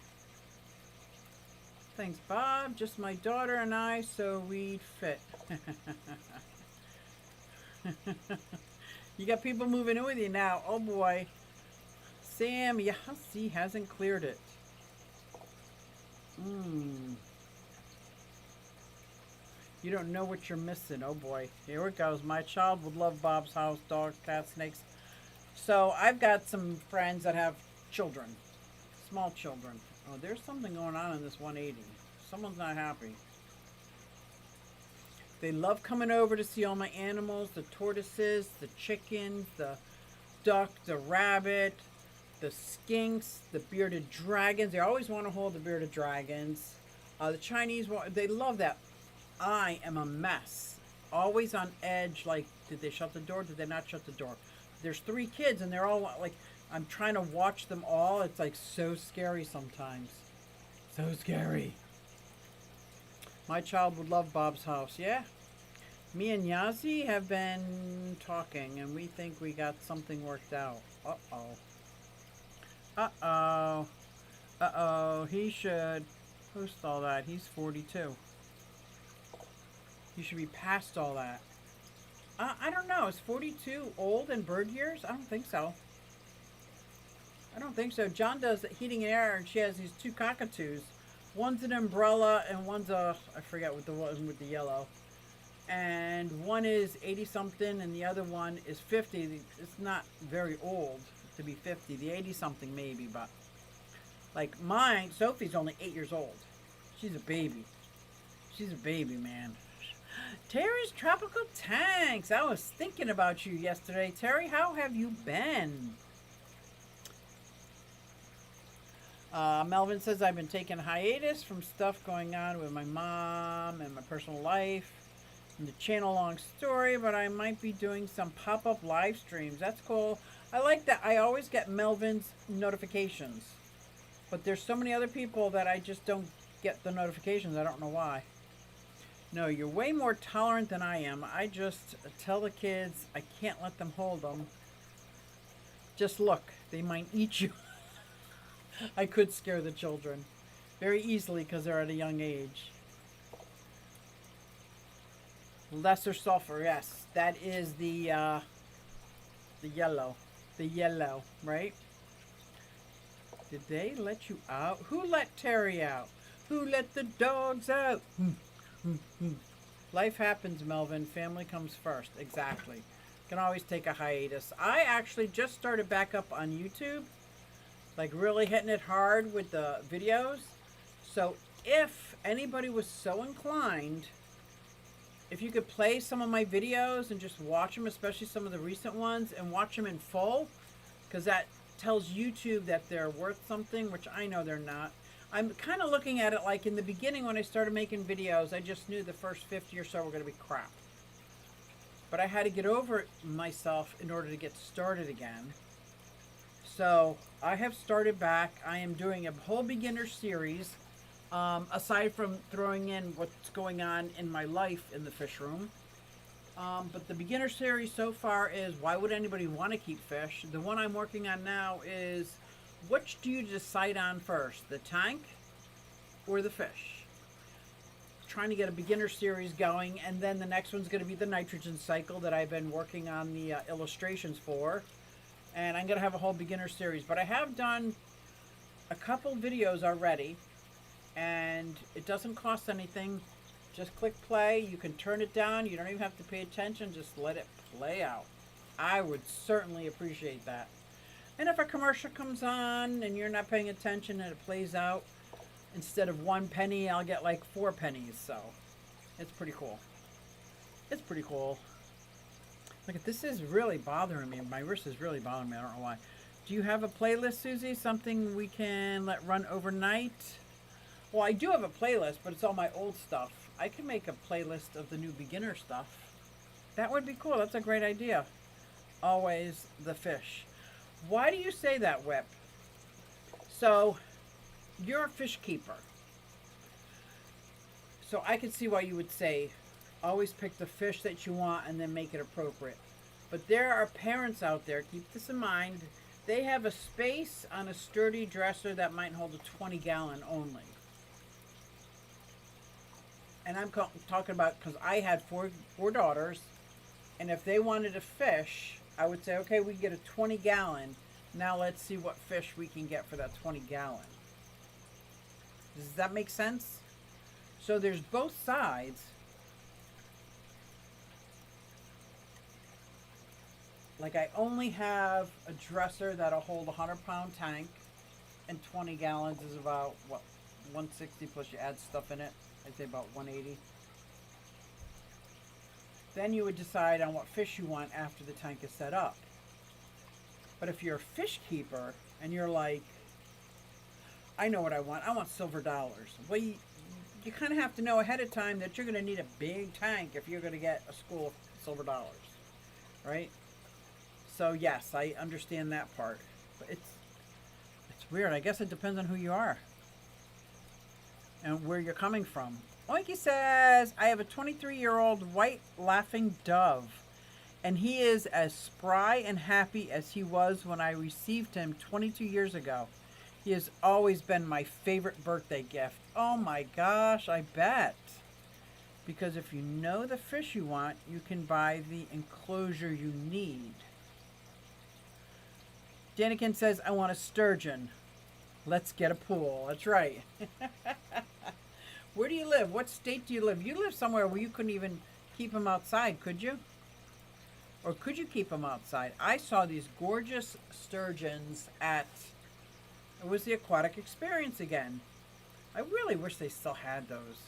Thanks, Bob. Just my daughter and I, so we'd fit. You got people moving in with you now. Oh boy. Sam, yeah, see, hasn't cleared it. You don't know what you're missing. Oh boy. Here it goes. My child would love Bob's house, dogs, cats, snakes. So I've got some friends that have children. small children. Oh, there's something going on in this 180. Someone's not happy. They love coming over to see all my animals, the tortoises, the chickens, the duck, the rabbit, the skinks, the bearded dragons. They always want to hold the bearded dragons. The Chinese, they love that. I am a mess. Always on edge, like, did they shut the door? Did they not shut the door? There's 3 kids, and they're all, like, I'm trying to watch them all. It's, like, so scary sometimes. So scary. My child would love Bob's house. Yeah. Me and Yazi have been talking, and we think we got something worked out. Uh-oh. Uh-oh. Uh-oh. He should post all that. He's 42. He should be past all that. I don't know. Is 42 old in bird years? I don't think so. I don't think so. John does heating and air, and she has these 2 cockatoos. One's an umbrella, and one's a, I forget what the one with the yellow. And one is 80-something, and the other one is 50. It's not very old to be 50. The 80-something maybe, but like mine, Sophie's only 8 years old. She's a baby. She's a baby, man. Terry's Tropical Tanks. I was thinking about you yesterday. Terry, how have you been? Melvin says, I've been taking a hiatus from stuff going on with my mom and my personal life and the channel. Long story, but I might be doing some pop-up live streams. That's cool. I like that. I always get Melvin's notifications, but there's so many other people that I just don't get the notifications. I don't know why. No, you're way more tolerant than I am. I just tell the kids I can't let them hold them. Just look, they might eat you. I could scare the children very easily because they're at a young age. Lesser sulfur, yes. That is the yellow. The yellow, right? Did they let you out? Who let Terry out? Who let the dogs out? Life happens, Melvin. Family comes first. Exactly. Can always take a hiatus. I actually just started back up on YouTube. Like really hitting it hard with the videos. So if anybody was so inclined, if you could play some of my videos and just watch them, especially some of the recent ones, and watch them in full, because that tells YouTube that they're worth something, which I know they're not. I'm kind of looking at it like in the beginning when I started making videos, I just knew the first 50 or so were going to be crap. But I had to get over myself in order to get started again. So I have started back. I am doing a whole beginner series, aside from throwing in what's going on in my life in the fish room. But the beginner series so far is why would anybody want to keep fish? The one I'm working on now is which do you decide on first, the tank or the fish? Trying to get a beginner series going, and then the next one's going to be the nitrogen cycle that I've been working on the illustrations for. And I'm going to have a whole beginner series. But I have done a couple videos already, and it doesn't cost anything. Just click play. You can turn it down. You don't even have to pay attention. Just let it play out. I would certainly appreciate that. And if a commercial comes on and you're not paying attention and it plays out, instead of 1 penny, I'll get like 4 pennies. So it's pretty cool. It's pretty cool. Look, this is really bothering me. My wrist is really bothering me. I don't know why. Do you have a playlist, Susie? Something we can let run overnight? Well, I do have a playlist, but it's all my old stuff. I can make a playlist of the new beginner stuff. That would be cool. That's a great idea. Always the fish. Why do you say that, Whip? So, you're a fish keeper. So I can see why you would say, always pick the fish that you want and then make it appropriate. But there are parents out there, keep this in mind, they have a space on a sturdy dresser that might hold a 20-gallon only. And I'm talking about, because I had four daughters, and if they wanted a fish, I would say, okay, we can get a 20-gallon. Now let's see what fish we can get for that 20-gallon. Does that make sense? So there's both sides. Like I only have a dresser that'll hold a 100-pound tank, and 20 gallons is about, what, 160 plus you add stuff in it. I'd say about 180. Then you would decide on what fish you want after the tank is set up. But if you're a fish keeper and you're like, I know what I want silver dollars. Well, you kind of have to know ahead of time that you're going to need a big tank if you're going to get a school of silver dollars, right? So yes, I understand that part, but it's weird. I guess it depends on who you are and where you're coming from. Oinky says, I have a 23-year-old white laughing dove, and he is as spry and happy as he was when I received him 22 years ago. He has always been my favorite birthday gift. Oh my gosh, I bet. Because if you know the fish you want, you can buy the enclosure you need. Danikin says, I want a sturgeon. Let's get a pool. That's right. Where do you live? What state do you live? You live somewhere where you couldn't even keep them outside, could you? Or could you keep them outside? I saw these gorgeous sturgeons at, it was the Aquatic Experience again. I really wish they still had those.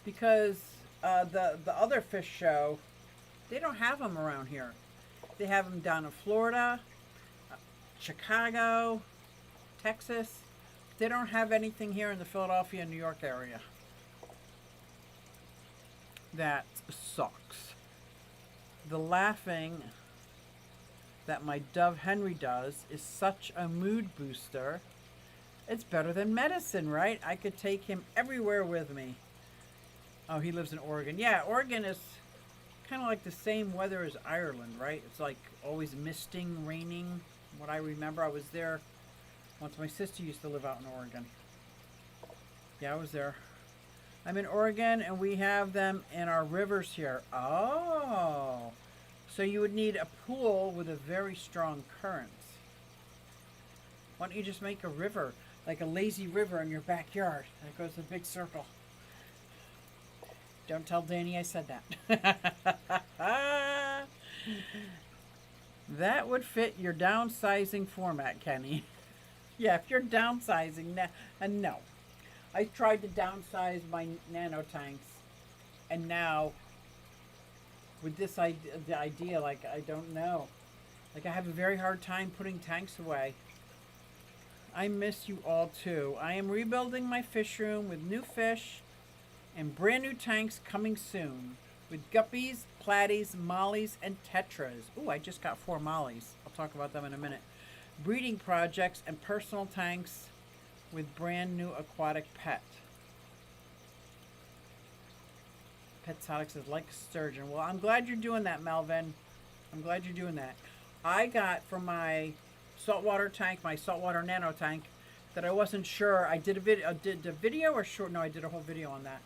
Because the other fish show, they don't have them around here. They have them down in Florida, Chicago, Texas. They don't have anything here in the Philadelphia, New York area. That sucks. The laughing that my dove Henry does is such a mood booster. It's better than medicine, right? I could take him everywhere with me. Oh, he lives in Oregon. Yeah, Oregon is kind of like the same weather as Ireland, right? It's like always misting, raining. What I remember, I was there once. My sister used to live out in Oregon. Yeah, I was there. I'm in Oregon, and we have them in our rivers here. Oh, so you would need a pool with a very strong current. Why don't you just make a river, like a lazy river in your backyard that goes in a big circle? Don't tell Danny I said that. That would fit your downsizing format, Kenny. Yeah, if you're downsizing, no. I tried to downsize my nano tanks, and now with this idea, like, I don't know. Like, I have a very hard time putting tanks away. I miss you all too. I am rebuilding my fish room with new fish and brand new tanks coming soon with guppies, platies, mollies, and tetras. Ooh, I just got 4 mollies. I'll talk about them in a minute. Breeding projects and personal tanks with brand new aquatic pet. Petsotic says, like a sturgeon. Well, I'm glad you're doing that, Melvin. I'm glad you're doing that. I got from my saltwater tank, my saltwater nano tank, that I wasn't sure. I did a video, or short? No, I did a whole video on that.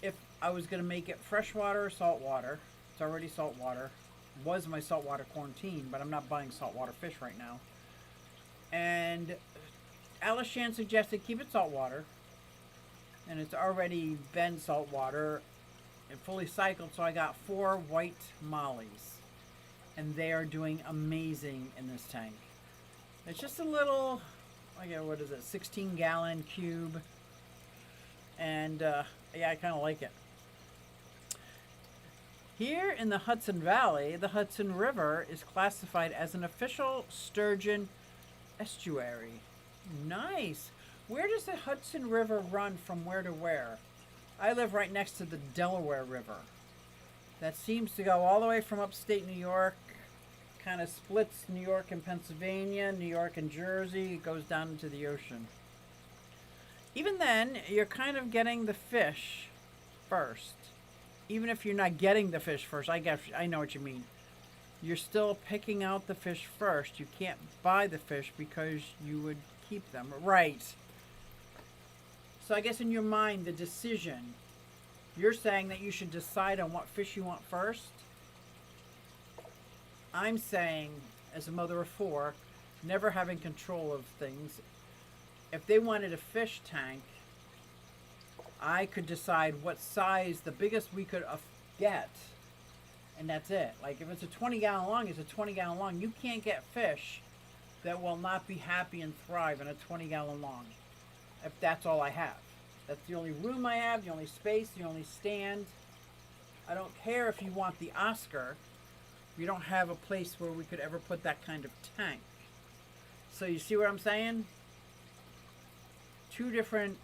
If I was going to make it freshwater or saltwater. It's already saltwater. It was my saltwater quarantine, but I'm not buying saltwater fish right now. And Alice Shan suggested keep it saltwater. And it's already been saltwater and fully cycled, so I got 4 white mollies. And they are doing amazing in this tank. It's just a little, what is it, 16-gallon cube. And, yeah, I kind of like it. Here in the Hudson Valley, the Hudson River is classified as an official sturgeon estuary. Nice. Where does the Hudson River run from where to where? I live right next to the Delaware River. That seems to go all the way from upstate New York, kind of splits New York and Pennsylvania, New York and Jersey, it goes down into the ocean. Even then, you're kind of getting the fish first. Even if you're not getting the fish first, I know what you mean. You're still picking out the fish first. You can't buy the fish because you would keep them. Right. So I guess in your mind, the decision, you're saying that you should decide on what fish you want first. I'm saying, as a mother of 4, never having control of things, if they wanted a fish tank, I could decide what size, the biggest we could get, and that's it. Like, if it's a 20-gallon long, it's a 20-gallon long. You can't get fish that will not be happy and thrive in a 20-gallon long if that's all I have. That's the only room I have, the only space, the only stand. I don't care if you want the Oscar. We don't have a place where we could ever put that kind of tank. So you see what I'm saying? Two different,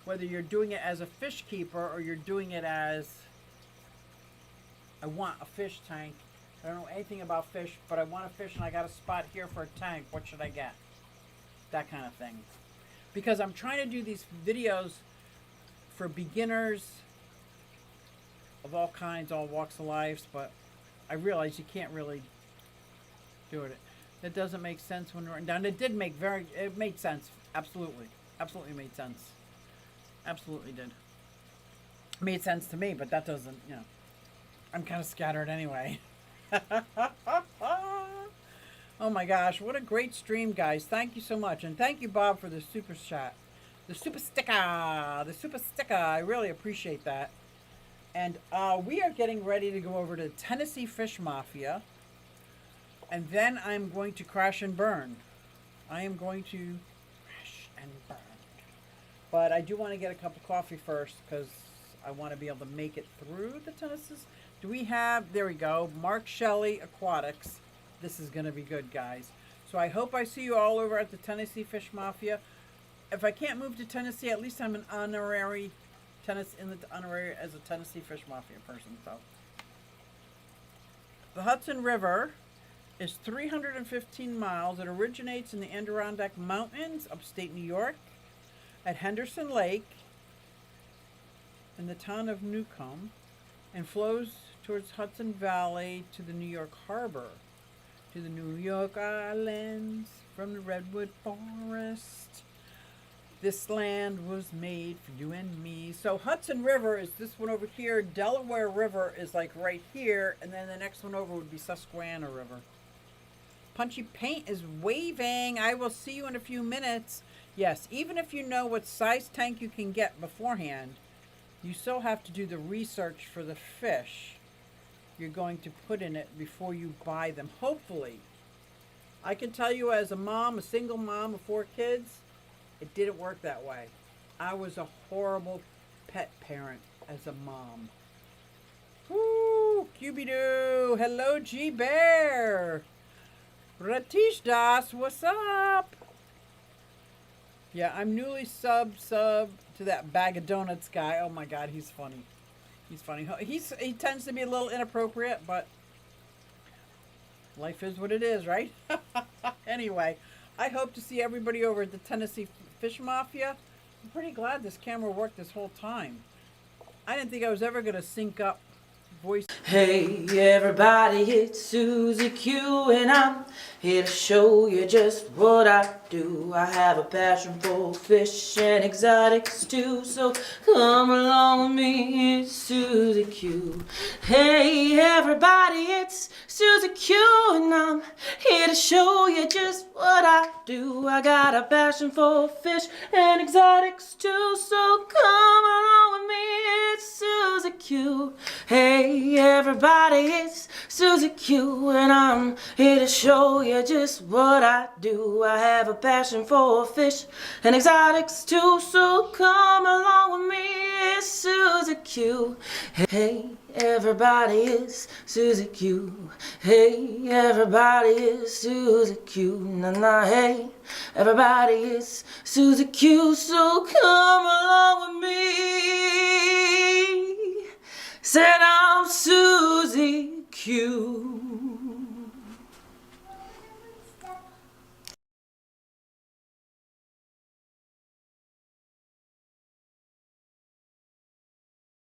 whether you're doing it as a fish keeper or you're doing it as, I want a fish tank. I don't know anything about fish, but I want a fish and I got a spot here for a tank. What should I get? That kind of thing. Because I'm trying to do these videos for beginners of all kinds, all walks of life, but I realize you can't really do it. It doesn't make sense when written down. It made sense. Absolutely. Absolutely made sense. Absolutely did. Made sense to me, but that doesn't, you know. I'm kind of scattered anyway. Oh my gosh, what a great stream, guys. Thank you so much. And thank you, Bob, for the super chat. The super sticker. The super sticker. I really appreciate that. And we are getting ready to go over to Tennessee Fish Mafia. And then I'm going to crash and burn. I am going to crash and burn. But I do want to get a cup of coffee first because I want to be able to make it through the Tennessee. Do we have, there we go, Mark Shelley Aquatics. This is going to be good, guys. So I hope I see you all over at the Tennessee Fish Mafia. If I can't move to Tennessee, at least I'm an honorary honorary as a Tennessee Fish Mafia person. So the Hudson River is 315 miles. It originates in the Adirondack Mountains, upstate New York, at Henderson Lake in the town of Newcomb, and flows towards Hudson Valley to the New York Harbor, to the New York Islands from the Redwood Forest. This land was made for you and me. So Hudson River is this one over here. Delaware River is like right here, and then the next one over would be Susquehanna River. Punchy Paint is waving. I will see you in a few minutes. Yes, even if you know what size tank you can get beforehand, you still have to do the research for the fish you're going to put in it before you buy them. Hopefully. I can tell you as a mom, a single mom of 4 kids, it didn't work that way. I was a horrible pet parent as a mom. Woo! QB-Doo! Hello, G-Bear! Ratish Das, what's up? Yeah, I'm newly sub to that Bag of Donuts guy. Oh my God, he's funny. He's funny. He tends to be a little inappropriate, but life is what it is, right? Anyway, I hope to see everybody over at the Tennessee Fish Mafia. I'm pretty glad this camera worked this whole time. I didn't think I was ever going to sync up voice. Hey everybody, it's Susie Q and I'm here to show you just what I do. I have a passion for fish and exotics too, so come along with me, it's Susie Q. Hey everybody, it's Susie Q and I'm here to show you just what I do. I got a passion for fish and exotics too, so come along with me, it's Susie Q. Hey everybody, it's Susie Q and I'm here to show you just what I do. I have a passion for fish and exotics too, so come along with me, it's Susie Q. Hey everybody, it's Susie Q. Hey everybody, it's Susie Q. Nah, hey everybody, it's Susie Q, so come along with me. Said I'm Susie Q.